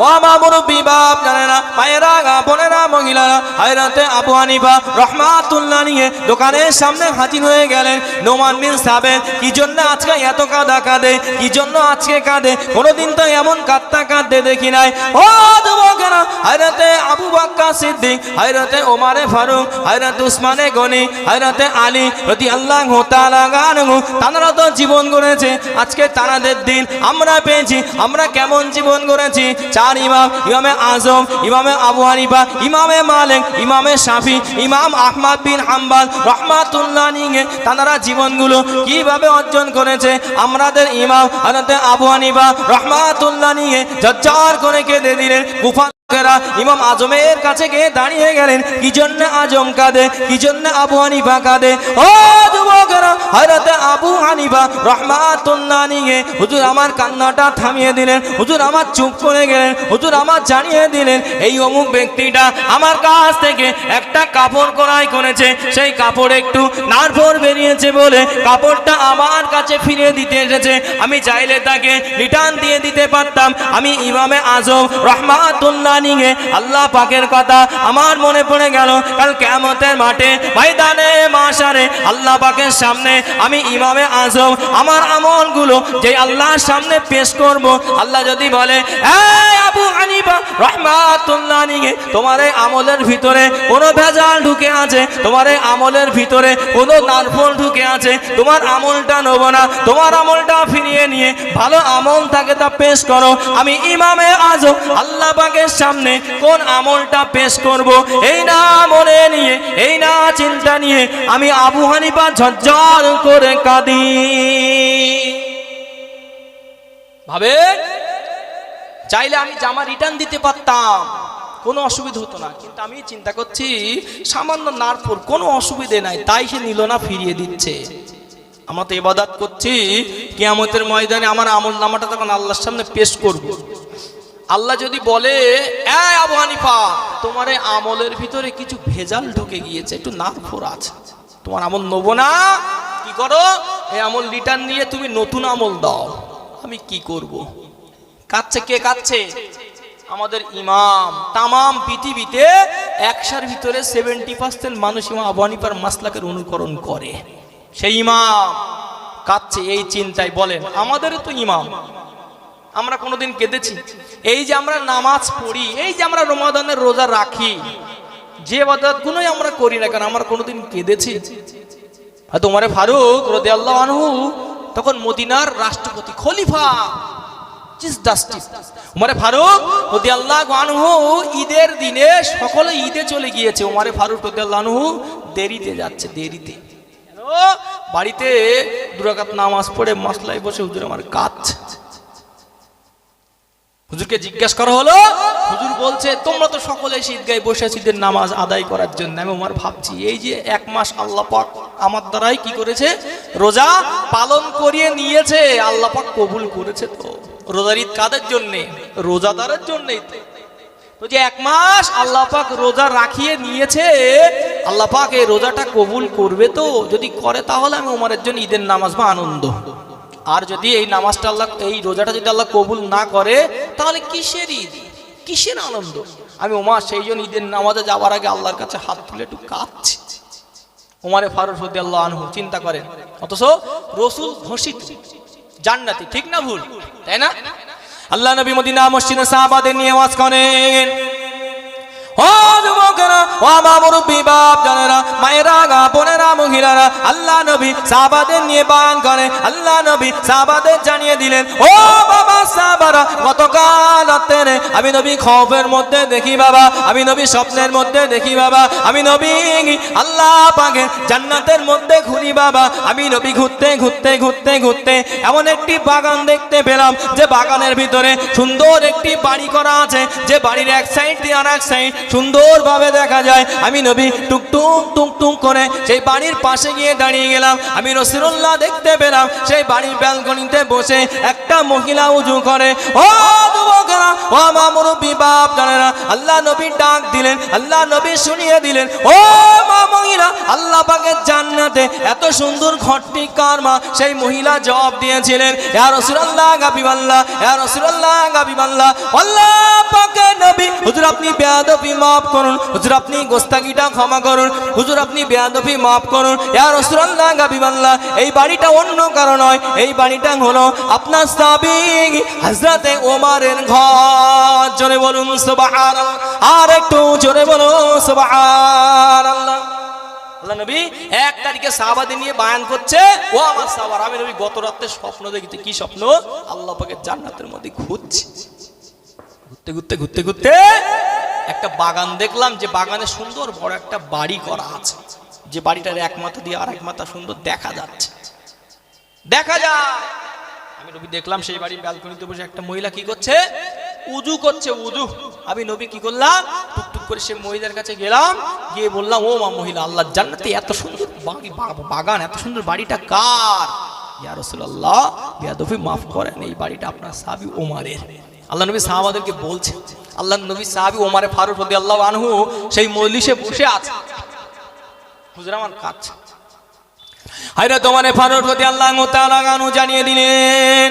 ও আমার মুরব্বি বাপ জানেরা, মায়েরা, বোনেরা, মহিলারা, হযরতে আবু হানিফা রাহমাতুল্লাহ নিয়ে দোকানের সামনে হাজির হয়ে গেলেন। নোমান বিন সাবেত কি জন্য আজকে এত কাঁদে, কি জন্য আজকে কাঁদে? কোনোদিন তো এমন কাঁদতে দেখি নাই। ও যুবকেরা, হযরতে আবু বকর সিদ্দিক, হযরতে ওমর ফারুক, হযরতে উসমানে গনি, হযরতে আলী রাদিয়াল্লাহু তাআলা আনহু, তারা তো জীবন গড়েছে। আজকে তাদের দিন আমরা পেয়েছি। আমরা কেমন জীবন গড়েছি? চার ইমাম, ইমামে আজম, ইমামে আবু হানিফা, ইমামে মালিক, ইমামে শাফি, ইমাম আহমদ বিন হাম্বল রাহমাতুল্লাহ আলাইহি, তারা জীবনগুলো কিভাবে অর্জন করেছে। আমাদের ইমাম হযরতে আবু হানিফা রাহমাতুল্লাহ আলাইহি ঝরঝর করে কেঁদে দিলেন। কুফা ইমাম আজমের কাছে গিয়ে দাঁড়িয়ে গেলেন। কি জন্য আজম কাঁদে? কি জন্য আবু হানিফা কাঁদে? ও যুবকেরা, হযরতে আবু হানিফা রাহমাতুল্লাহ আলাইহি হুজুর আমার কান্নাটা থামিয়ে দিলেন। হুজুর আমার চুপ করে গেলেন। হুজুর আমার জানিয়ে দিলেন এই অমুক ব্যক্তিটা আমার কাছ থেকে একটা কাপড় ক্রয় করেছে। সেই কাপড় একটু নাড়ফড় বেরিয়েছে বলে কাপড়টা আমার কাছে ফিরিয়ে দিতে এসেছে। আমি চাইলে তাকে রিটার্ন দিয়ে দিতে পারতাম। আমি ইমামে আজম রাহমাতুল্লাহ আলাইহি আল্লাহ পাকের কথা আমার মনে পড়ে গেল। কাল কিয়ামতের মাঠে ময়দানে মাশারে আল্লাহ পাকের সামনে আমি ইমামে আজম আমার আমলগুলো যে আল্লাহর সামনে পেশ করব। আল্লাহ যদি বলে, এই আবু হানিফা রাহমাতুল্লাহ আলাইহি, তোমার এই আমলের ভিতরে কোনো ভেজাল ঢুকে আছে, তোমার এই আমলের ভিতরে কোনো নারফল ঢুকে আছে, তোমার আমলটা নেব না, তোমার আমলটা ফিরিয়ে নিয়ে ভালো আমল থাকে তা পেশ করো। আমি ইমামে আজম আল্লাহ পাকের সামনে কোন আমলটা পেশ করব এই না মনে নিয়ে, এই না চিন্তা নিয়ে আমি আবু হানিফা ঝরঝর করে কাঁদি। ভাবে চাইলে আমি জামা রিটার্ন দিতে পারতাম, কোনো অসুবিধা হতো না। কিন্তু আমি চিন্তা করছি সামান্য নারফর কোনো অসুবিধে নাই, তাই সে নিল না, ফিরিয়ে দিচ্ছে। আমরা তো ইবাদত করছি, কিয়ামতের ময়দানে আমার আমল নামাটা তখন আল্লাহর সামনে পেশ করব। আল্লাহ যদি বলে, এই আবু হানিফা তোমার এই আমলের ভিতরে কিছু ভেজাল ঢুকে গিয়েছে, একটু নারফর আছে, তোমার আমল নেবো না, কি করো এই আমল রিটার্ন নিয়ে তুমি নতুন আমল দাও। আমি কি করব? কাঁদছে কে? কাঁদছে আমাদের ইমাম। তামাম পৃথিবীতে 100-র ভিতরে 70% মানুষ ইমাম আবু হানিফার মাসলাকের অনুকরণ করে। সেই ইমাম কাঁদছে এই চিন্তায়। বলেন আমাদেরও তো ইমাম, আমরা কোনোদিন কেঁদেছি? এই যে আমরা নামাজ পড়ি, এই যে আমরা রমাদানের রোজা রাখি, যে ইবাদতগুলোই আমরা করি না কেন, আমরা কোনোদিন কেঁদেছি? হয়তো ওমর ফারুক রাদিয়াল্লাহু আনহু তখন মদিনার রাষ্ট্রপতি, খলিফা, চিফ জাস্টিস ওমর ফারুক রাদিয়াল্লাহু আনহু ঈদের দিনে সকলে ঈদে চলে গিয়েছে। ওমর ফারুক রাদিয়াল্লাহু আনহু দেরিতে যাচ্ছে। দেরিতে বাড়িতে 2 রাকাত নামাজ পড়ে মসলায় বসে হুজুর আমার কাঁদছে। হুজুরকে জিজ্ঞাসা করা হলো, হুজুর বলছে তোমরা তো সকলে ঈদগাহে বসে আছো ঈদের নামাজ আদায় করার জন্য। আমি ওমর ভাবছি এই যে 1 মাস আল্লাহ পাক আমার দ্বারাই কি করেছে, রোজা পালন করিয়ে নিয়েছে, আল্লাহ পাক কবুল করেছে। তো রোজার ঈদ কাদের জন্য? রোজাদারের জন্যই। তো যে 1 মাস আল্লাহ পাক রোজা রাখিয়ে নিয়েছে, আল্লাহ পাক এই রোজাটা কবুল করবে। তো যদি করে তাহলে আমি ওমরের জন্য ঈদের নামাজ বা আনন্দ। আর যদি এই নামাজটা আল্লাহ, এই রোজাটা যদি আল্লাহ কবুল না করে তাহলে কিসের ঈদ, কিসের আনন্দ? আমি ওমর সেই জন্য ঈদের নামাজে যাওয়ার আগে আল্লাহর কাছে হাত তুলে একটু কাঁদছি। ওমরে ফারুক রাদিয়াল্লাহু আনহু চিন্তা করেন, অথচ রাসূল ঘোষিত জান্নাতি, ঠিক না ভুল? তাই না? আল্লাহ নবী মদিনা মসজিদে সাহাবাদের নিয়ে ওয়াজ করেন। ও যুবকেরা, ও আমার মুরব্বি বাপ জানেরা, মায়েরা, বোনেরা, মহিলারা, আল্লাহ নবী সাহাবাদের নিয়ে বয়ান করে। আল্লাহ নবী সাহাবাদের জানিয়ে দিলেন, ও বাবা সাহাবারা, গতকাল রাতে আমি নবী খৌফের মধ্যে দেখি বাবা, আমি নবী স্বপ্নের মধ্যে দেখি বাবা, আমি নবী আল্লাহ পাকের জান্নাতের মধ্যে ঘুরি বাবা। আমি নবী ঘুরতে ঘুরতে ঘুরতে ঘুরতে এমন একটি বাগান দেখতে পেলাম, যে বাগানের ভিতরে সুন্দর একটি বাড়ি করা আছে, যে বাড়ির এক সাইড দিয়ে আর এক সাইড সুন্দরভাবে দেখা যায়। আমি নবী টুকটুক টুকটুক করে সেই বাড়ির পাশে গিয়ে দাঁড়িয়ে গেলাম। আমি রাসূলুল্লাহ দেখতে পেলাম সেই বাড়ির ব্যালকনিতে বসে একটা মহিলা উজু করে। ও যুবকেরা, ও আমার মুরব্বি বাপ জানেরা, আল্লাহ নবী ডাক দিলেন, আল্লাহ নবী শুনিয়ে দিলেন, ও মা মহিলা, আল্লাহ পাকের জান্নাতে এত সুন্দর ঘরটি কার মা? সেই মহিলা জবাব দিয়েছিলেন, ইয়া রাসূলুল্লাহ হাবিবাল্লাহ, ইয়া রাসূলুল্লাহ হাবিবাল্লাহ, আল্লাহ পাকের নবী, হুজুর আপনি বেয়াদবি মাফ করুন, হুজুর আপনি গোস্তাকিটা ক্ষমা করুন, হুজুর আপনি বেয়াদবি মাফ করুন, ইয়া রাসূলুল্লাহ হাবিবাল্লাহ। এই বাড়িটা অন্য কারণ নয়, এই বাড়িটা হলো আপনার সাহাবী হযরতে ওমরের ঘর। জোরে বলুন সুবহানাল্লাহ, আর একটু জোরে বলুন সুবহানাল্লাহ। আল্লাহ নবী 1 তারিখে সাহাবাদের নিয়ে বয়ান করছে, ও আমার সাহাবারা, আমি নবী গত রাতে স্বপ্ন দেখেছি। কি স্বপ্ন? আল্লাহ পাকের জান্নাতের মধ্যে ঘুরছি, ঘুরতে ঘুরতে একটা বাগান দেখলাম, যে বাগানে সুন্দর বড় একটা বাড়ি করা আছে, যে বাড়িটার এক মাথা দিয়ে আর এক মাথা সুন্দর দেখা যাচ্ছে, দেখা যায়। আমি নবী দেখলাম সেই বাড়ির ব্যালকনিতে বসে একটা মহিলা কি করছে? উযু করছে, উযু। আমি নবী কি করলাম? টুকটুক করে সেই মহিলার কাছে গেলাম, গিয়ে বললাম, ও মা মহিলা, আল্লাহর জান্নাতে এত সুন্দর বাগান, এত সুন্দর বাড়িটা কার? ইয়া রাসূলুল্লাহ বেয়াদবি মাফ করেন, এই বাড়িটা আপনার সাহাবী ওমরের। আল্লাহ নবী সাহাবাদেরকে বলছে, আল্লাহ নবী সাহাবী ওমরে ফারুক রাদিয়াল্লাহু আনহু সেই মজলিসে বসে আছে। হুজুর আমার কাজ হযরত ওমরে ফারুক রাদিয়াল্লাহু তাআলা আনহু জানিয়ে দিলেন,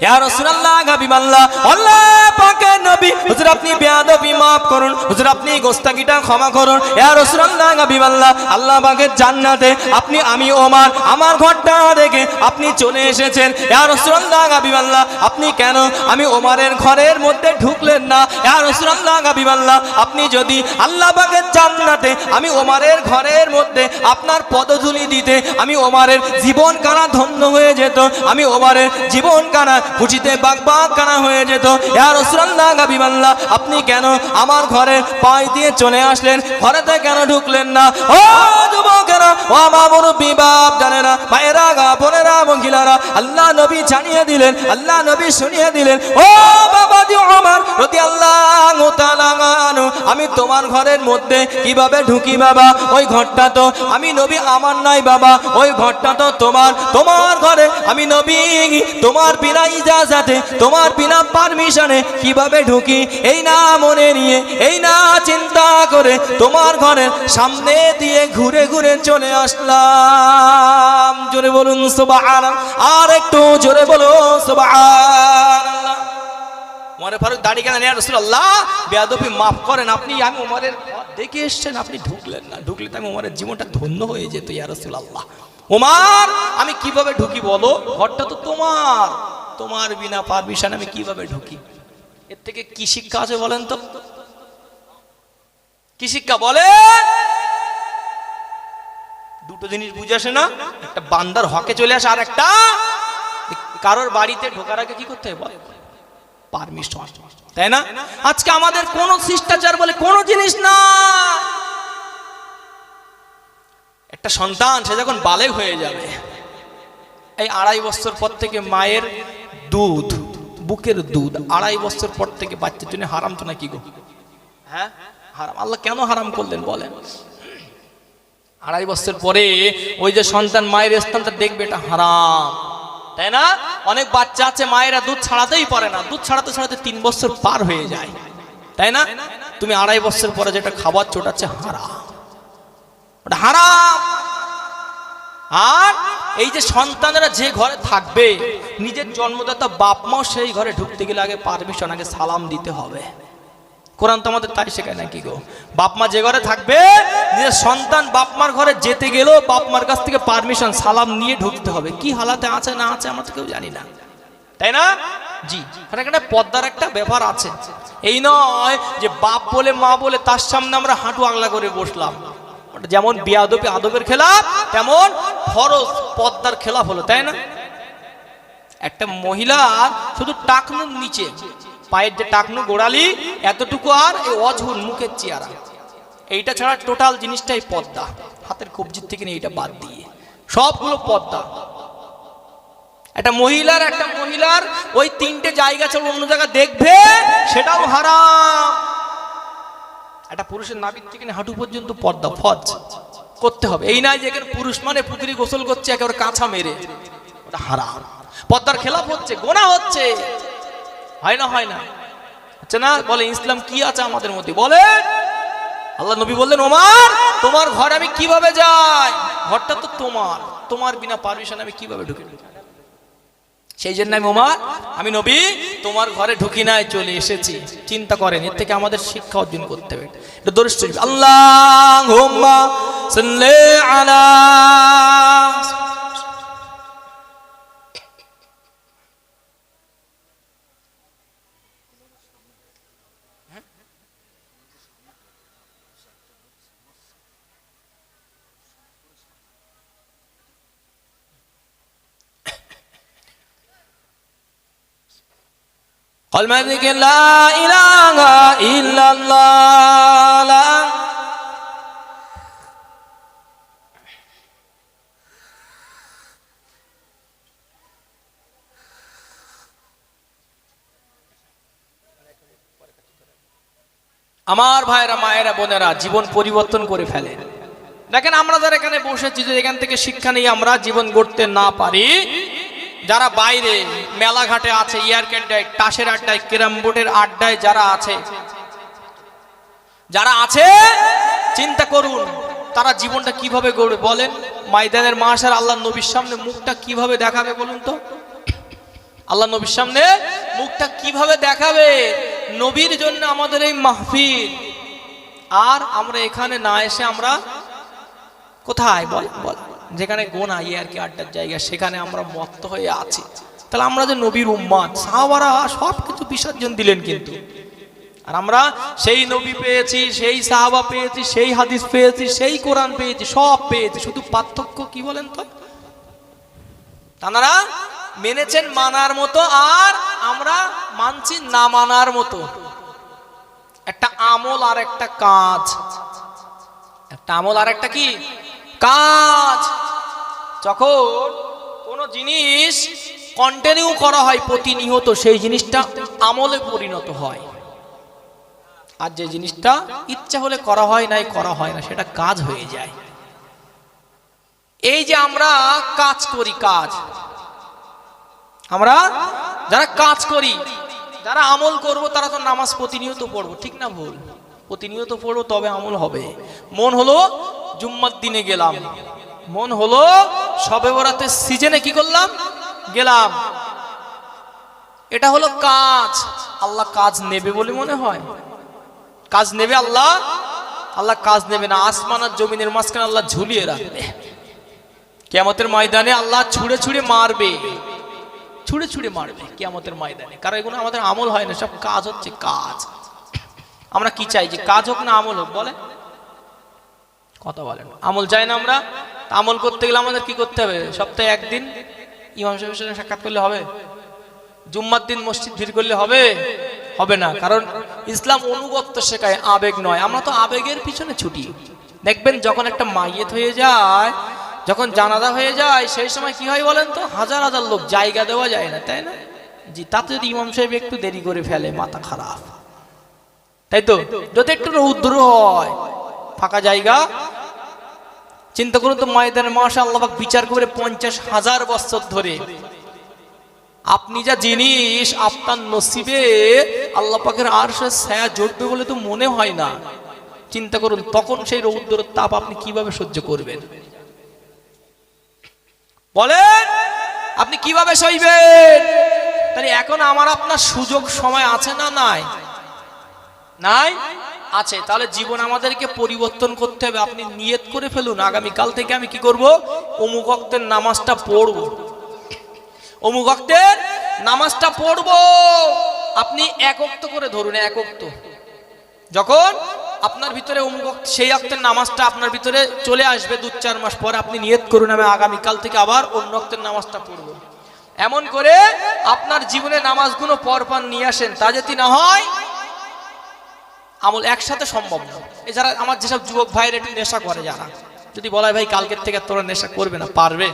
ইয়া রাসূলুল্লাহ হাবিবাল্লাহ, আল্লাহ পাকের নবী, হুজুর আপনি বেয়াদবি মাফ করুন, হুজুর আপনি গোস্তাকিটা ক্ষমা করুন, ইয়া রাসূলুল্লাহ হাবিবাল্লাহ, আল্লাহ পাকের জান্নাতে আপনি, আমি ওমর, আমার ঘরটা দেখে আপনি চলে এসেছেন, ইয়া রাসূলুল্লাহ হাবিবাল্লাহ, আপনি কেন আমি ওমরের ঘরের মধ্যে ঢুকলেন না? ইয়া রাসূলুল্লাহ হাবিবাল্লাহ, আপনি যদি আল্লাহ পাকের জান্নাতে আমি ওমরের ঘরের মধ্যে আপনার পদধূলি দিতে, আমি ওমরের জীবন কানা ধন্য হয়ে যেত, আমি ওমরের জীবন কানা খুশিতে বাগবাগ কানা হয়ে যেত। ইয়া রাসূলুল্লাহ হাবিবাল্লাহ, আপনি কেন আমার ঘরে পাই দিয়ে চলে আসলেন? ঘরেতে কেন ঢুকলেন না? ও যুবকেরা, ও আমার মুরব্বি বাপ জানেরা, মায়েরা, বোনেরা, মহিলারা, আল্লাহ নবী জানিয়ে দিলেন, আল্লাহ নবী শুনিয়ে দিলেন, ও বাবাজি ওমর রাদিয়াল্লাহু তাআলা আনহু, আমি তোমার ঘরের মধ্যে কিভাবে ঢুকি বাবা? ওই ঘরটা তো আমি নবী আমার নাই বাবা, ওই ঘরটা তো তোমার। তোমার ঘরে আমি নবী তোমার বিনা ইজাজতে, তোমার বিনা পারমিশনে কিভাবে ঢুকি? এই না মনে নিয়ে, এই না চিন্তা করে তোমার ঘরের সামনে দিয়ে ঘুরে ঘুরে চলে আসলাম। জোরে বলুন সুবহানাল্লাহ, আর একটু জোরে বলুন সুবহানাল্লাহ। ওমর ফারুক দাঁড়িয়ে গেলেন, ইয়া রাসূলুল্লাহ বেয়াদবি মাফ করেন, আপনি, আমি ওমরের ঘর দেখে এসেছেন, আপনি ঢুকলেন না, ঢুকলে তো আমি ওমরের জীবনটা ধন্য হয়ে যেত। ইয়া রাসূলুল্লাহ, ওমর আমি কিভাবে ঢুকি বলো? ঘরটা তো তোমার, তোমার বিনা পারমিশন আমি কিভাবে ঢুকি? এর থেকে কি শিক্ষা আছে বলেন তো? কি শিক্ষা বলেন? দুটো জিনিস বুঝে আসে না, একটা বান্দার হকে চলে আসে, আর একটা কারোর বাড়িতে ঢোকার আগে কি করতে হয় বল? পারমিশন, তাই না? আজকে আমাদের কোন শিষ্টাচার বলে কোনো জিনিস না। একটা সন্তান সে যখন বালেগ হয়ে যাবে, এই 2.5 বছর পর থেকে মায়ের দুধ, বুকের দুধ 2.5 বছর পর থেকে বাচ্চার জন্য হারাম তো নাকি গো? হ্যাঁ হারাম। আল্লাহ কেন হারাম করলেন বলেন? 2.5 বছর পরে ওই যে সন্তান মায়ের স্থানটা দেখবে, এটা হারাম, তাই না? অনেক বাচ্চা আছে মায়েরা দুধ ছাড়াতেই পারে না, দুধ ছাড়াতে ছাড়াতে 3 বছর পার হয়ে যায়, তাই না? তুমি 2.5 বছর পরে যেটা খাবার চোটাচ্ছে হারাম, ওটা হারাম। আর এই যে সন্তানেরা যে ঘরে থাকবে, নিজের জন্মদাতা বাপ মাও সেই ঘরে ঢুকতে গেলে আগে পারমিশন, আগে সালাম দিতে হবে। কোরআন তো আমাদের তাই শেখায় নাকি গো? বাপ মা যে ঘরে থাকবে, নিজের সন্তান বাপ মার ঘরে যেতে গেলেও বাপ মার কাছ থেকে পারমিশন, সালাম নিয়ে ঢুকতে হবে। কি হালাতে আছে না আছে আমরা তো কেউ জানি না, তাই না? জি, এখানে পর্দার একটা ব্যাপার আছে। এই নয় যে বাপ বলে মা বলে তার সামনে আমরা হাঁটু আগলা করে বসলাম, যেমন বেয়াদবি আদবের খেলাফ, তেমন ফরজ পর্দার খেলাফ হলো, তাই না? একটা মহিলা শুধু টাকনুর নিচে, পায়ের যে টাকনু গোড়ালি এতটুকু, আর এই অঝুর মুখের চেহারা, এইটা ছাড়া টোটাল জিনিসটাই পর্দা। হাতের কবজির থেকে নিয়ে এইটা বাদ দিয়ে সবগুলো পর্দা। একটা মহিলার ওই 3টে জায়গা ছাড়া অন্য জায়গা দেখবে, সেটাও হারাম। একটা পুরুষের নাভির থেকে হাঁটু পর্যন্ত পর্দা ফজ করতে হবে। এই নয় যে এখানে পুরুষ মানে পুকুরি গোসল করছে একেবারে কাঁচা মেরে, ওটা হারাম, পর্দার খেলাফ হচ্ছে, গোনাহ হচ্ছে। হয় না হয় না? আচ্ছা না, বলে ইসলাম কি আছে আমাদের মধ্যে বলে? আল্লাহ নবী বললেন, ওমর তোমার ঘরে আমি কিভাবে যাই? ঘরটা তো তোমার, তোমার বিনা পারমিশন আমি কিভাবে ঢুকে? সেই জন্য আমি নবী তোমার ঘরে ঢুকি নাই, চলে এসেছি। চিন্তা করেন, এর থেকে আমাদের শিক্ষা অর্জন করতে হবে। এটা দরুদ শরীফ, আল্লাহুম্মা সাল্লি আলা। কলমা থেকে লা ইলাহা ইল্লাল্লাহ। আমার ভাইরা, মায়েরা, বোনেরা, জীবন পরিবর্তন করে ফেলে। দেখেন আমরা যারা এখানে বসেছি, যদি এখান থেকে শিক্ষা নিয়ে আমরা জীবন গড়তে না পারি, যারা বাইরে মেলাঘাটে আছে, ইয়ারকে আড্ডায়, টাসের আড্ডায়, ক্যারাম বোর্ডের আড্ডায় যারা আছে চিন্তা করুন তারা জীবনটা কিভাবে গড়বে বলেন? ময়দানের মাশার আল্লাহ নবীর সামনে মুখটা কিভাবে দেখাবে বলুন তো? আল্লাহ নবীর সামনে মুখটা কিভাবে দেখাবে? নবীর জন্য আমাদের এই মাহফিল, আর আমরা এখানে না এসে আমরা কোথায় বল? যেখানে গোনা ইয়ারকি আড্ডার জায়গা, সেখানে আমরা মত্ত হয়ে আছি। তাহলে আমরা যে নবীর উম্মত, সাহাবারা সব কিছু বিসর্জন দিলেন, কিন্তু আর আমরা সেই নবী পেয়েছি, সেই সাহাবা পেয়েছি, সেই হাদিস পেয়েছি, সেই কোরআন পেয়েছি, সব পেয়েছি। শুধু পার্থক্য কি বলেন তো? তারা মেনেছেন মানার মতো, আর আমরা মানছি না মানার মতো। একটা আমল আর একটা কাজ, একটা আমল আর একটা কি কাজ। যখন কোনো জিনিস কন্টিনিউ করা হয় প্রতিনিয়ত, সেই জিনিসটা আমলে পরিণত হয়। আর যে জিনিসটা ইচ্ছা হলে করা হয় নাই, করা হয় না, সেটা কাজ হয়ে যায়। এই যে আমরা কাজ করি, আমরা যারা কাজ করি, যারা আমল করব, তারা তো নামাজ প্রতিনিয়ত পড়বো, ঠিক না ভুল? প্রতিনিয়ত পড়বো, তবে আমল হবে। মন হলো জুম্মার দিনে গেলাম, মন হলো শবে বরাতের সিজনে কি করলাম, গেলাম, এটা হলো কাজ। আল্লাহ কাজ নেবে বলে মনে হয়? কাজ নেবে আল্লাহ? আল্লাহ কাজ নেবে না। আসমান আর জমিনের মাঝখানে আল্লাহ ঝুলিয়ে রাখবে। কিয়ামতের ময়দানে আল্লাহ ছুঁড়ে ছুঁড়ে মারবে, ছুঁড়ে ছুঁড়ে মারবে কিয়ামতের ময়দানে। কারণ এগুলো আমাদের আমল হয় না, সব কাজ হচ্ছে কাজ। আমরা কি চাই, যে কাজ হোক না আমল হোক? বলে কথা বলেন, আমল চাই না আমরা? আমল করতে গেলে আমাদের কি করতে হবে? সপ্তাহে একদিন ইমাম সাহেবের সাথে সাক্ষাৎ করলে হবে? জুম্মার দিন মসজিদ ভিড় করলে হবে? হবে না। কারণ ইসলাম অনুগত্য শেখায়, আবেগ নয়। আমরা তো আবেগের পিছনে ছুটি। দেখবেন যখন একটা মাইয়েত হয়ে যায়, যখন জানাজা হয়ে যায়, সেই সময় কি হয় বলেন তো? হাজার হাজার লোক, জায়গা দেওয়া যায় না, তাই না? জি, তাতে যদি ইমাম সাহেব একটু দেরি করে ফেলে, মাথা খারাপ, তাই তো? যদি একটু রৌদ্র হয়, ফাঁকা জায়গা, চিন্তা করুন তো, ময়দানের মাশা আল্লাহ পাক বিচার করে 50,000 বছর ধরে আপনি যা জিনিস আপনার নসিবে আল্লাহ পাকের আরশের ছায়া জড়বে বলে তো মনে হয় না। চিন্তা করুন তখন সেই রৌদ্রের তাপ আপনি কিভাবে সহ্য করবেন বলেন? আপনি কিভাবে সইবেন? তাহলে এখন আমার আপনার সুযোগ সময় আছে না নাই? নাই, আছে। তাহলে জীবন আমাদেরকে পরিবর্তন করতে হবে। আপনি নিয়ত করে ফেলুন, আগামীকাল থেকে আমি কি করব? অমুক ওয়াক্তের নামাজটা পড়ব, অমুক ওয়াক্তের নামাজটা পড়ব। আপনি এক ওয়াক্ত করে ধরুন, এক ওয়াক্ত। যখন আপনার ভিতরে অমুক ওয়াক্ত, সেই ওয়াক্তের নামাজটা আপনার ভিতরে চলে আসবে 2-4 মাস পরে, আপনি নিয়ত করুন আমি আগামীকাল থেকে আবার অন্য ওয়াক্তের নামাজটা পড়ব। এমন করে আপনার জীবনে নামাজগুলো পরপর নিয়ে আসেন। তা যদি না হয়, আমল একসাথে সম্ভব না। এছাড়া আমার যেসব যুবক ভাইয়ের একটু নেশা করে, যারা যদি বলা হয় ভাই কালকের থেকে তোরা নেশা করবে না, পারবে?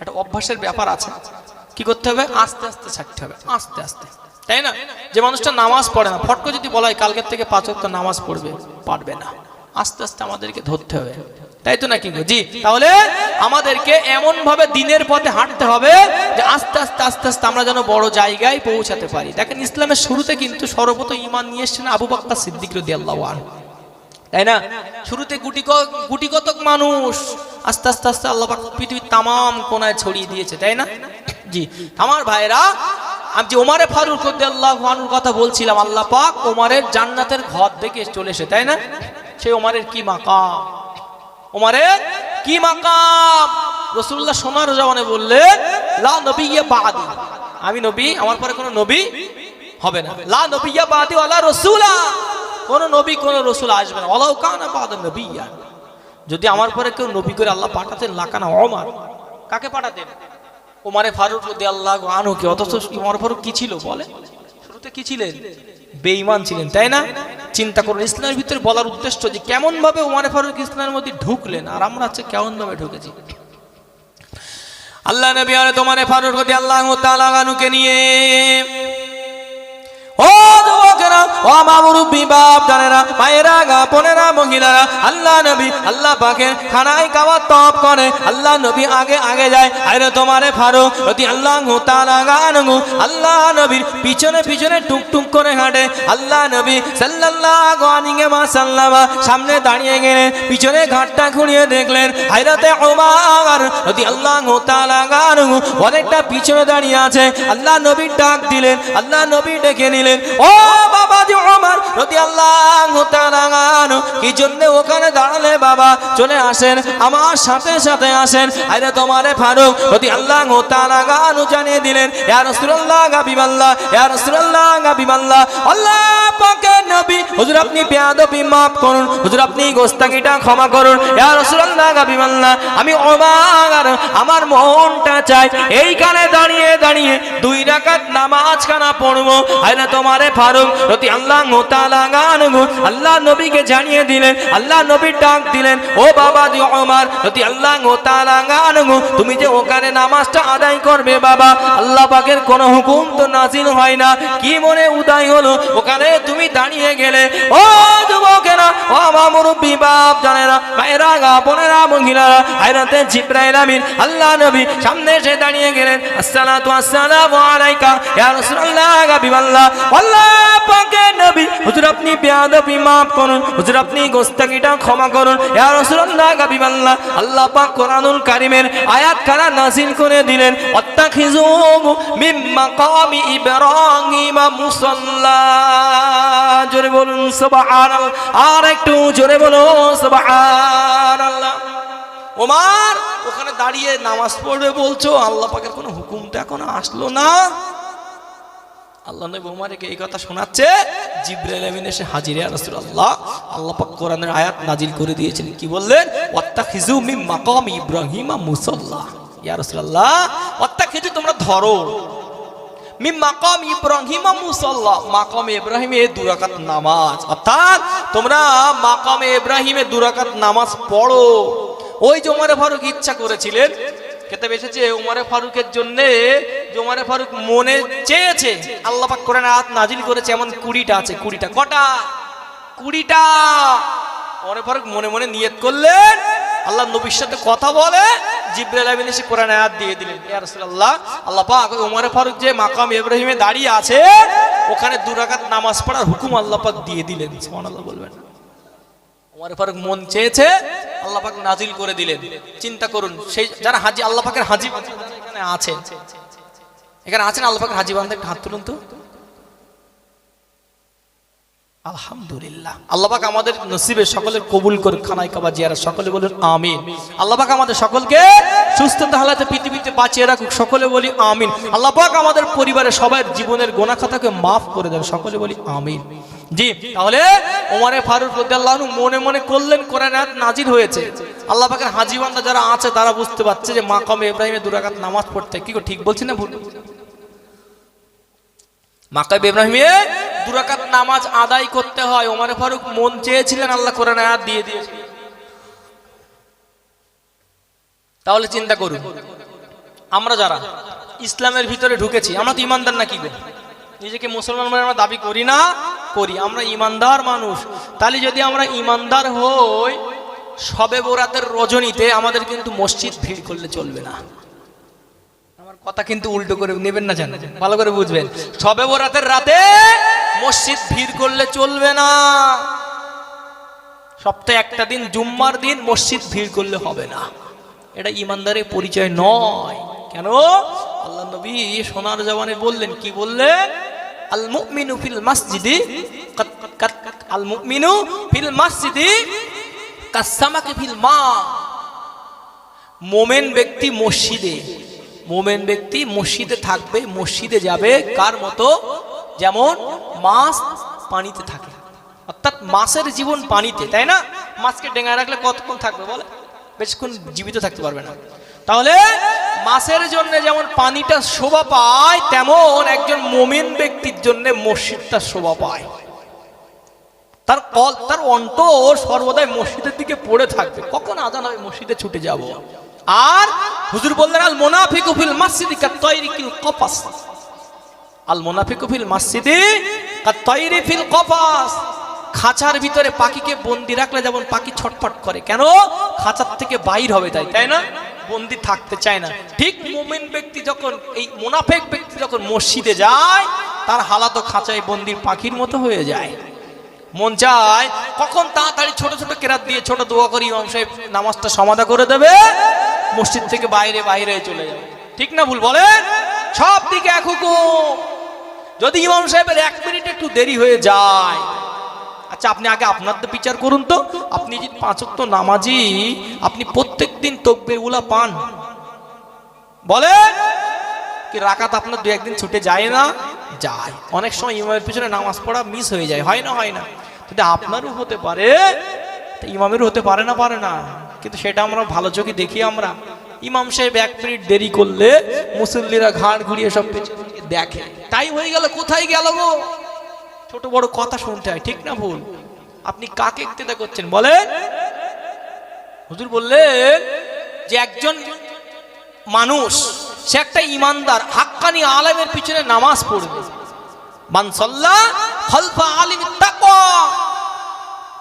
একটা অভ্যাসের ব্যাপার আছে, কি করতে হবে? আস্তে আস্তে ছাড়তে হবে, আস্তে আস্তে, তাই না? যে মানুষটা নামাজ পড়ে না, ফটকে যদি বলা হয় কালকের থেকে 5 ওয়াক্ত নামাজ পড়বে, পারবে না। আস্তে আস্তে আমাদেরকে ধরতে হবে, তাই তো নাকি গো? জি, তাহলে আমাদেরকে এমন ভাবে দিনের পথে হাঁটতে হবে যে আস্তে আস্তে আস্তে আস্তে আমরা যেন বড় জায়গায় পৌঁছাতে পারি। দেখেন ইসলামের শুরুতে কিন্তু সর্বপ্রথম ঈমান নিয়ে এসেছেন আবু বকর সিদ্দিক রাদিয়াল্লাহু আনহু, তাই না? শুরুতে গুটি কতক মানুষ, আস্তে আস্তে আস্তে আল্লাহ পাক পৃথিবীর তামাম কোনায় ছড়িয়ে দিয়েছে, তাই না? জি, আমার ভাইরা, আমি যে ওমরে ফারুক রাদিয়াল্লাহু আনহুর কথা বলছিলাম, আল্লাহ পাক ওমরের জান্নাতের ঘর থেকে চলে এসে, তাই না? সেই ওমরের কি মাকাম, ওমরের কি মাকাম! রাসূলুল্লাহ সোনার জবানে বললেন, লা নবিয়্যা বাদি, আমি নবী, আমার পরে কোনো নবী হবে না। লা নবিয়্যা বাদি ওয়ালা রাসূলা, কোন নবী কোন রাসূল আসবে না। ওয়ালাউ কানা বাদা নবিয়্যা, যদি আমার পরে কেউ নবী করে আল্লাহ পাঠাতেন লাকানা ওমর, কাকে পাঠাতেন? ওমরে ফারুক রাদিয়াল্লাহু আনহুকে। অথচ ওমর ফারুক কি ছিল বলে? শুরুতে কি ছিলেন? বেঈমান ছিলেন, তাই না? চিন্তা করুন, ইসলামের ভিতরে বলার উদ্দেশ্য যে কেমন ভাবে ওমরে ফারুক ইসলামের মধ্যে ঢুকলেন, আর আমরা হচ্ছে কেমন ভাবে ঢুকেছি। আল্লাহ নবী আর ওমরে ফারুক রাদিয়াল্লাহু তাআলা আনহুকে নিয়ে, ও যুবকেরা, ও আমার মুরব্বি বাপ জানেরা, মায়েরা, গা বোনেরা, মহিলারা, আল্লাহ নবী আল্লাহ পাকের খানায় খাওয়া তপ করে, আল্লাহ নবী আগে আগে যায়। আরে তোমারে ফারুক রাদিয়াল্লাহু তাআলা আনহু আল্লাহ নবীর পিছনে পিছনে টুকটুক করে হাঁটে। আল্লাহ নবী সাল্লাল্লাহু আলাইহি ওয়াসাল্লাম সামনে দাঁড়িয়ে গেলেন, পিছনে ঘাটটা ঘুরিয়ে দেখলেন হযরতে ওমর রাদিয়াল্লাহু তাআলা আনহু অনেকটা পিছনে দাঁড়িয়ে আছে। আল্লাহ নবী ডাক দিলেন, আল্লাহ নবী ডেকে নিলেন, ও বাবাজি ওমর রাদিয়াল্লাহু তাআলা আনহু, কি জন্য ওখানে দাঁড়ালে বাবা? চলে আসেন, আমার সাথে সাথে আসেন। আরে তোমারে ফারুক রাদিয়াল্লাহু তাআলা আনহু জানিয়ে দিলেন, ইয়া রাসূলুল্লাহ হাবিবাল্লাহ, ইয়া রাসূলুল্লাহ হাবিবাল্লাহ, আল্লাহ পাকের নবী, হুজুর আপনি বেয়াদবি maaf করুন, হুজুর আপনি গোস্তাকিটা ক্ষমা করুন, ইয়া রাসূলুল্লাহ হাবিবাল্লাহ, আমি ওমর, আমার মনটা চাই এইখানে দাঁড়িয়ে দাঁড়িয়ে 2 রাকাত নামাজ খানা পড়বো। আরে তোমারে ফারুক রাদিয়াল্লাহু তাআলা আনহু আল্লাহ নবীকে জানিয়ে দিলেন, আল্লাহ নবী ডাক দিলেন, ও বাবাজি ওমর রাদিয়াল্লাহু তাআলা আনহু, তুমি যে ওখানে নামাজটা আদায় করবে বাবা, আল্লাহ পাকের কোনো হুকুম তো নাযিল হয় না, কি মনে উদয় হলো ওখানে তুমি দাঁড়িয়ে গেলে? ও যুবকেরা, ও আমার মুরব্বি বাপ জানেরা, মায়েরা, গা বোনেরা, মহিলারা, হযরতে জিবরাইল আমিন আল্লাহ নবী সামনে এসে দাঁড়িয়ে গেলেন। আসসালাতু আসসালামু আলাইকা ইয়া রাসূলুল্লাহ হাবিবাল্লাহ, আল্লাহ পাকের নবী, হুজুর আপনি বেয়াদবি maaf করুন, হুজুর আপনি গোস্তাকিটা ক্ষমা করুন, ইয়া রাসূলুল্লাহ হাবিবাল্লাহ। আল্লাহ পাক কোরআনুল কারীমের আয়াত কারা নাযিল করে দিলেন, ওয়াত্তাখিযু মিন মাকামি ইব্রাহিম মুসাল্লা। জোরে বলুন সুবহানাল্লাহ, আর একটু জোরে বলুন সুবহানাল্লাহ। ওমর ওখানে দাঁড়িয়ে নামাজ পড়বে বলছো, আল্লাহ পাকের কোনো হুকুম তো এখনো আসলো না। আল্লাহ নবী ওমরকে এই কথা শোনাচ্ছে, জিবরাইল আমিন এসে হাজির, ইয়া রাসূলুল্লাহ, আল্লাহ পাক কোরআনের আয়াত নাজিল করে দিয়েছিলেন, কি বললেন? ওয়াত্তাখিযু মিন মাকামি ইব্রাহিম মুসাল্লা। ইয়া রাসূলুল্লাহ, ওয়াত্তাখিযু তোমরা ধরো, মিন মাকাম ইব্রাহিম মুসাল্লা, মাকামে ইব্রাহিমে 2 রাকাত নামাজ, অর্থাৎ তোমরা মাকামে ইব্রাহিমে 2 রাকাত নামাজ পড়ো। ওই যে ওমরে ফারুক ইচ্ছা করেছিলেন, কিতাবে এসেছে ওমরে ফারুকের জন্য, যে ওমরে ফারুক মনে চেয়েছে, আল্লাহ পাক কোরআনে আয়াত নাজিল করেছে, এমন 20টা আছে। 20টা কটা? 20টা। ওমরে ফারুক মনে মনে নিয়ত করলেন, আল্লাহ নবীর সাথে কথা বলে জিবরাইল আমিন এসে কোরআনে আয়াত দিয়ে দিলেন, ইয়া রাসূলুল্লাহ, আল্লাহ পাক ওমরে ফারুক যে মাকাম ইব্রাহিমে দাঁড়িয়ে আছে ওখানে 2 রাকাত নামাজ পড়ার হুকুম আল্লাহ পাক দিয়ে দিলেন। সুবহানাল্লাহ বলবেন। ওমরে ফারুক মন চেয়েছে, আল্লাহ পাক নাজিল করে দিলেন। চিন্তা করুন, সেই যারা হাজী, আল্লাহ পাকের হাজী এখানে আছেন, এখানে আছেন আল্লাহ পাকের হাজী বান্দা, একটু হাত তুলুন তো। আলহামদুলিল্লাহ, আল্লাহ পাক আমাদের নসিবে সকলের কবুল করুন, খানায় কাবা জিয়ারত সকলে বলুন আমিন। আল্লাহ পাক আমাদের সকলকে সুস্থতা হালাতে পৃথিবীতে বাঁচিয়ে রাখুক, সকলে বলি আমিন। আল্লাহ পাক আমাদের পরিবারের সবার জীবনের গুনাহ খাতাকে মাফ করে দেন, সকলে বলি আমিন। জি, তাহলে ওমরে ফারুক রাদিয়াল্লাহু আনহু মনে মনে করলেন, কোরআন আয়াত নাজিল হয়েছে, আল্লাহ পাকের হাজী বান্দা যারা আছে তারা বুঝতে পারছে যে মাকামে ইব্রাহিমে 2 রাকাত নামাজ পড়তে, কি গো ঠিক বলছি না ভুল? মাকামে ইব্রাহিমে 2 রাকাত নামাজ আদায় করতে হয়। ওমরে ফারুক মন চেয়েছিলেন, আল্লাহ কোরআন আয়াত দিয়ে দিয়েছে। তাহলে চিন্তা করুন, আমরা যারা ইসলামের ভিতরে ঢুকেছি, আমরা তো ইমানদার নাকি গো? নিজেকে মুসলমান বলে আমরা দাবি করি না? করি। আমরা ইমানদার মানুষ। তাহলে যদি আমরা ইমানদার হই, শবে বরাতের রজনীতে আমাদের কিন্তু মসজিদ ভিড় করলে চলবে না। আমার কথা কিন্তু উল্টো করে নেবেন না, জানেন, ভালো করে বুঝবেন। শবে বরাতের রাতে মসজিদ ভিড় করলে চলবে না। সপ্তাহে একটা দিন, জুম্মার দিন মসজিদ ভিড় করলে হবে না। এটা ইমানদারের পরিচয় নয়। কেন? আল্লাহ নবী সোনার জবানে বললেন, কি বললেন? আল মুমিনু ফিল মাসজিদি আল মুমিনু ফিল মাসজিদি কাসসামাকি ফিল মা। মোমেন ব্যক্তি মসজিদে, মোমেন ব্যক্তি মসজিদে থাকবে, মসজিদে যাবে কার মতো? যেমন মাছ পানিতে থাকে। অর্থাৎ মাছের জীবন পানিতে, তাই না? মাছকে ডেঙ্গায় রাখলে কতক্ষণ থাকবে বলে? বেশিক্ষণ জীবিত থাকতে পারবে না। তাহলে মাছের জন্য যেমন পানিটা শোভা পায়, তেমন একজন মুমিন ব্যক্তির জন্য মসজিদটা শোভা পায়। তার অন্তর সর্বদাই মসজিদের দিকে পড়ে থাকবে, কখন আজান হবে মসজিদে ছুটে যাব। আর হুজুর বললেন, আল মুনাফিকু ফিল মাসজিদি কাত-তায়রি ফিল কফাস। আল মুনাফিকু ফিল মাসজিদি কাত-তায়রি ফিল কফাস। খাঁচার ভিতরে পাখিকে বন্দি রাখলে যেমন পাখি ছটফট করে, কেন? খাঁচার থেকে বাইর হবে তাই, তাই না? বন্দি থাকতে চায় না। ঠিক মুমিন ব্যক্তি যখন, এই মুনাফিক ব্যক্তি যখন মসজিদে যায়, তার হালাত খাঁচায় বন্দির পাখির মতো হয়ে যায়। মন চায় কখন তাড়াতাড়ি ছোট ছোট কেরাত দিয়ে ছোট দোয়া করে ইমাম সাহেব নামাজটা সমাধা করে দেবে, মসজিদ থেকে বাইরে বাইরে চলে যাবে। ঠিক না ভুল বলেন? সব দিকে এক হুকুম। যদি ইমাম সাহেবের 1 মিনিট একটু দেরি হয়ে যায়, আচ্ছা আপনি আগে আপনার তো বিচার করুন তো। আপনি যদি 5 ওয়াক্ত নামাজি, আপনি প্রত্যেক দিন তাকবীর উলা পান, বলেন কি রাকাত আপনার 2-1 দিন ছুটে যায় না? যায়। অনেক সময় ইমামের পিছনে নামাজ পড়া মিস হয়ে যায়, হয় না? হয় না? যদি আপনারও হতে পারে, ইমামেরও হতে পারে না? পারে না। কিন্তু সেটা আমরা ভালো চোখে দেখি। আমরা ইমাম সাহেব 1 মিনিট দেরি করলে মুসল্লিরা ঘাড় ঘুরিয়ে সব দেখে, টাইম হয়ে গেল, কোথায় গেল গো? ছোট বড় কথা শুনতে হয়, ঠিক না ভুল? আপনি কাকে ইক্তেদা করছেন বলেন? হুজুর বললেন যে একজন মানুষ, সে একটা ইমানদার হাক্কানি আলেমের পিছনে নামাজ পড়বে। মান সাল্লা খালফা আলিম তাকওয়া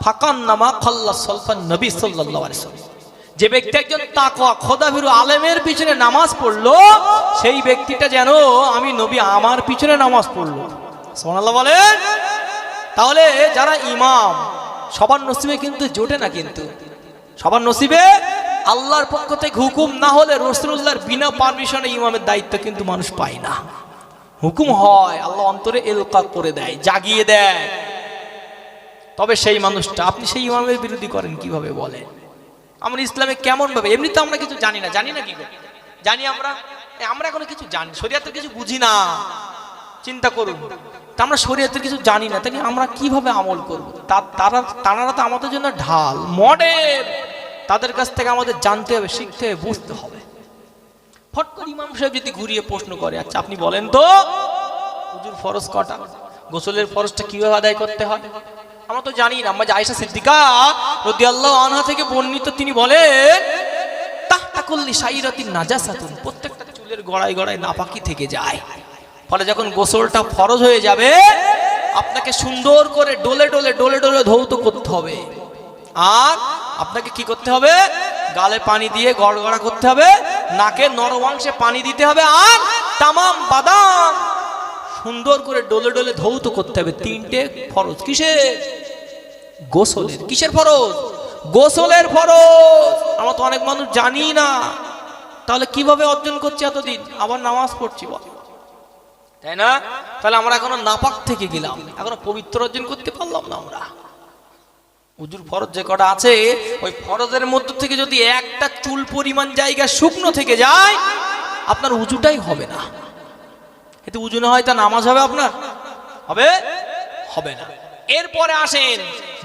ফাকান্নামা খাল্লা সালফান নবী সাল্লাল্লাহু আলাইহি ওয়াসাল্লাম। যে ব্যক্তি একজন তাকওয়া খোদাভীরু আলেমের পিছনে নামাজ পড়লো, সেই ব্যক্তিটা যেন আমি নবী আমার পিছনে নামাজ পড়লো। সুবহানাল্লাহ বলেন। তাহলে যারা ইমাম, সবার নসিবে কিন্তু জোটে না, কিন্তু সবার নসিবে আল্লাহর পক্ষ থেকে হুকুম না হলে, রাসূলুল্লাহর বিনা পারমিশনে ইমামের দায়িত্ব কিন্তু মানুষ পায় না। হুকুম হয়, আল্লাহ অন্তরে এলকা করে দেয়, জাগিয়ে দেয়, তবে সেই মানুষটা। আপনি সেই ইমামের বিরোধী করেন কিভাবে বলেন? আমরা ইসলামে কেমন ভাবে, এমনি তো আমরা কিছু জানি না, জানি না কি করে জানি? আমরা এখনো কিছু জানি, শরীয়তের কিছু বুঝি না। চিন্তা করুন, তা আমরা শরীয়তের কিছু জানি না, তাহলে আমরা কিভাবে আমল করবো? তারা তো আমাদের জন্য ঢাল, মডেল। তাদের কাছ থেকে আমাদের জানতে হবে, শিখতে হবে, বুঝতে হবে। ফট করে ইমাম সাহেব যদি ঘুরিয়ে প্রশ্ন করে, আচ্ছা আপনি বলেন তো হুজুর ফরজ কটা? গোসলের ফরজটা কিভাবে আদায় করতে হয়? আমরা তো জানি না। আমরা আয়েশা সিদ্দিকা রাদিয়াল্লাহু আনহা থেকে বর্ণিত, তিনি বলেন তাহতা কুল্লি শাইরাতিন নাজাসাতুন, প্রত্যেকটা চুলের গোড়ায় গোড়ায় নাপাকি থেকে যায়। ফলে যখন গোসলটা ফরজ হয়ে যাবে, আপনাকে সুন্দর করে ডলে ডলে ডলে ডলে ধৌত করতে হবে। আর আপনাকে কি করতে হবে? গালে পানি দিয়ে গড়গড়া করতে হবে, নাকে নরম অংশে পানি দিতে হবে, আর তামাম বাদাম সুন্দর করে ডলে ডলে ধৌত করতে হবে। 3টে ফরজ। কিসের? গোসলের। কিসের ফরজ? গোসলের ফরজ। আমরা তো অনেক মানুষ জানি না। তাহলে কিভাবে অর্জন করছি এতদিন, আবার নামাজ পড়ছি বল, তাই না? তাহলে আমরা এখনো নাপাক থেকে গেলাম, এখনো পবিত্র অর্জন করতে পারলাম না। আমরা উজুর ফরজ যে কটা আছে, ওই ফরজের মধ্য থেকে যদি একটা চুল পরিমাণ জায়গা শুকনো থেকে যায়, আপনার উজুটাই হবে না। এতে উজু না হয় তা নামাজ হবে আপনার? হবে? হবে না। এরপরে আসেন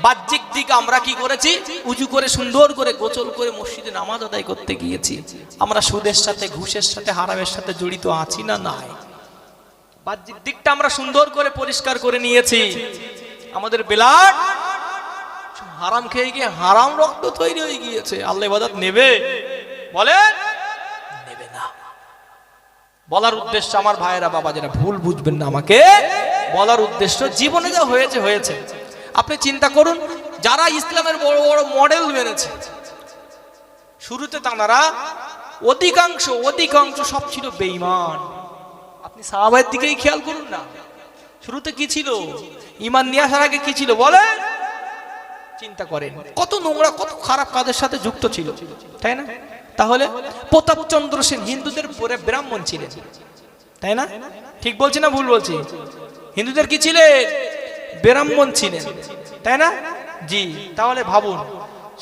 বাহ্যিক দিক। আমরা কি করেছি? উজু করে সুন্দর করে গোসল করে মসজিদে নামাজ আদায় করতে গিয়েছি। আমরা সুদের সাথে, ঘুষের সাথে, হারামের সাথে জড়িত আছি না? নাই। বাহ্যিক দিকটা আমরা সুন্দর করে পরিষ্কার করে নিয়েছি। আমাদের ব্লাড হারাম খেয়ে গিয়ে হারাম রক্ত তৈরি হয়ে গিয়েছে। আল্লাহ ইবাদত নেবে? বলে নেবে না। বলার উদ্দেশ্য আমার ভাইয়েরা, বাবা যারা ভুল বুঝবেন না, আমাকে বলার উদ্দেশ্য, জীবনে যা হয়েছে হয়েছে। আপনি চিন্তা করুন, যারা ইসলামের বড় বড় মডেল মেনেছে, শুরুতে তাঁরা অধিকাংশ সব ছিল বেঈমান। আপনি সাহাবায়ের দিকেই খেয়াল করুন না, শুরুতে কি ছিল? ঈমান নিয়ে আসার আগে কি ছিল বলে চিন্তা করেন। কত নোংরা, কত খারাপ কাজের সাথে যুক্ত ছিল, তাই না? তাহলে প্রতাপচন্দ্র সেন হিন্দুদের পরে ব্রাহ্মণ ছিলেন, তাই না? ঠিক বলছি না ভুল বলছি? হিন্দুদের কি ছিলেন? ব্রাহ্মণ ছিলেন, তাই না? জি। তাহলে ভাবুন,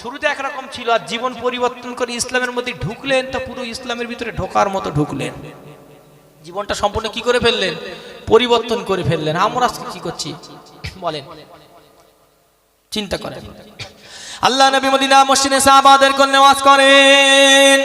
শুরুতে একরকম ছিল, আর জীবন পরিবর্তন করে ইসলামের মধ্যে ঢুকলেন, তা পুরো ইসলামের ভিতরে ঢোকার মতো ঢুকলেন। জীবনটা সম্পূর্ণ কি করে ফেললেন? পরিবর্তন করে ফেললেন। আমরা কি করছি বলেন, চিন্তা করেন। আল্লাহ নবী মদিনা মসজিদে সাহাবাদের কোন নামাজ করেন।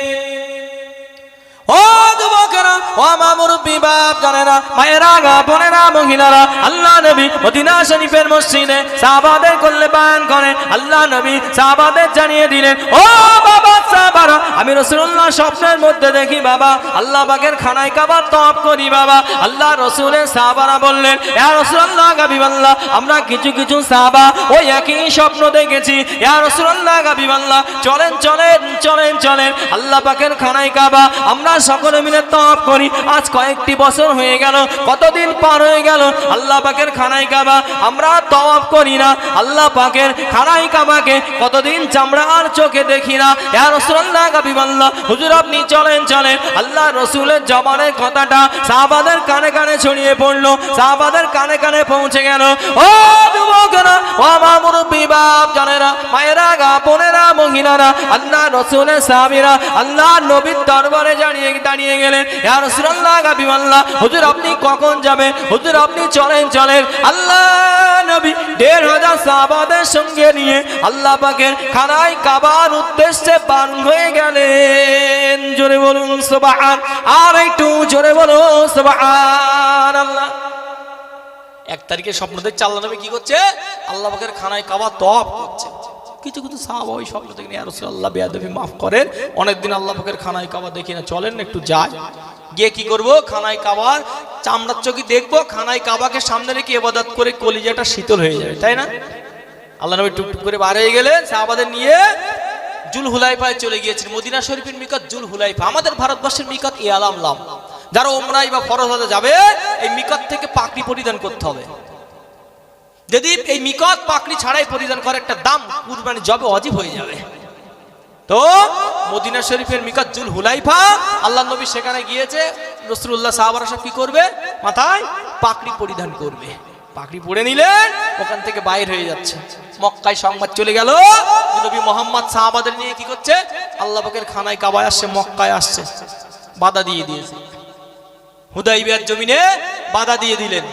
ও যুবকেরা, ও মা মুরব্বি, বাপ জানেরা, মায়েরা, বোনেরা, মহিলারা, আল্লাহ নবী মদিনা শরীফের মসজিদে সাহাবাদের কোলে বয়ান করে। আল্লাহ নবী সাহাবাদের জানিয়ে দিলেন, ও বাবা সাহাবারা, আমি রাসূলুল্লাহ স্বপ্নের মধ্যে দেখি বাবা আল্লাহ পাকের খানায় কাবার তওয়াফ করি বাবা। আল্লাহ রাসূলের সাহাবারা বললেন, ইয়া রাসূলুল্লাহ, হাবিবাল্লাহ, আমরা কিছু সাহাবা ওই একই স্বপ্ন দেখেছি। ইয়া রাসূলুল্লাহ, হাবিবাল্লাহ, চলেন আল্লাহ পাকের খানায় কাবা আমরা সকলে মিলে তওয়াফ করি। আজ কয়েকটি বছর হয়ে গেল, কতদিন পার হয়ে গেল, আল্লাহ পাকের খানায় কাবা আমরা তওয়াফ করি না। আল্লাহ পাকের খানায় কাবাকে কতদিন চামড়া আর চোখে দেখি না। ইয়া রাসূলুল্লাহ, হাবিবাল্লাহ, হুজুর আপনি চলেন। আল্লাহ রাসূলের জবানের কথাটা সাহাবাদের কানে কানে ছড়িয়ে পড়লো, সাহাবাদের কানে কানে পৌঁছে গেল। ও যুবকেরা, ও মা মুরব্বি, বাপ জানেরা, মায়েরা, বোনেরা, মহিলারা, আল্লাহ রাসূলের সাহাবীরা আল্লাহ নবীর দরবারে দাঁড়িয়ে গেলেন। ইয়া রাসূলুল্লাহ, হাবিবাল্লাহ, হুজুর আপনি কখন যাবেন? হুজুর আপনি চলেন। আল্লাহ নবী ১৫০০ সাহাবাদের সঙ্গে নিয়ে আল্লাহ পাকের খানায় কাবার উদ্দেশ্যে বার হয়ে গেলেন। জোরে বলুন সুবহান, আর একটু জোরে বলুন সুবহানাল্লাহ। ১ তারিখে স্বপ্ন দেখছে আল্লাহ নবী কি করছে? আল্লাহ পাকের খানায় কাবা তওয়াফ করছে। কিছু সাহাবা ওই স্বপ্ন দেখেন, ইয়া রাসূলুল্লাহ বেয়াদবি মাফ করেন, অনেকদিন আল্লাহ পাকের খানায় কাবা দেখি না, চলেন একটু যাই, গিয়ে কি করব? খানায় কাবার চামড়ার চোখে দেখবো, খানায় কাবাকে সামনে রেখে ইবাদত করে কলিজাটা শীতল হয়ে যাবে, তাই না? আল্লাহ নবী টুকটুক করে বার হয়ে গেলেন, সাহাবাদের নিয়ে জুল হুলাইফায় চলে গিয়েছেন। মদিনা শরীফের মিকাত জুল হুলাইফা, আমাদের ভারতবর্ষের মিকাত ইয়ালামলাম। যারা উমরাহ বা ফরজ হজে যাবে, এই মিকাত থেকে পাগড়ি পরিধান করতে হবে। যদি এই মিকাত পাগড়ি ছাড়াই পরিধান করে, একটা দাম কুরবানি জবে ওয়াজিব হয়ে যাবে। তো মদিনা শরীফের মিকাত জুল হুলাইফা, আল্লাহ নবী সেখানে গিয়েছে। রাসূলুল্লাহ সাহাবারা সব কি করবে? মাথায় পাগড়ি পরিধান করবে। পাগড়ি পরে নিলেন, ওখান থেকে বাইর হয়ে যাচ্ছে। মক্কায় সংবাদ চলে গেল, নবী মুহাম্মদ সাহাবাদের নিয়ে কি করছে? আল্লাহ পাকের খানায় কাবায় আসছে, মক্কায় আসছে। বাধা দিয়ে দিয়েছে, হুদাইবিয়ার জমিনে বাধা দিয়ে দিলেন।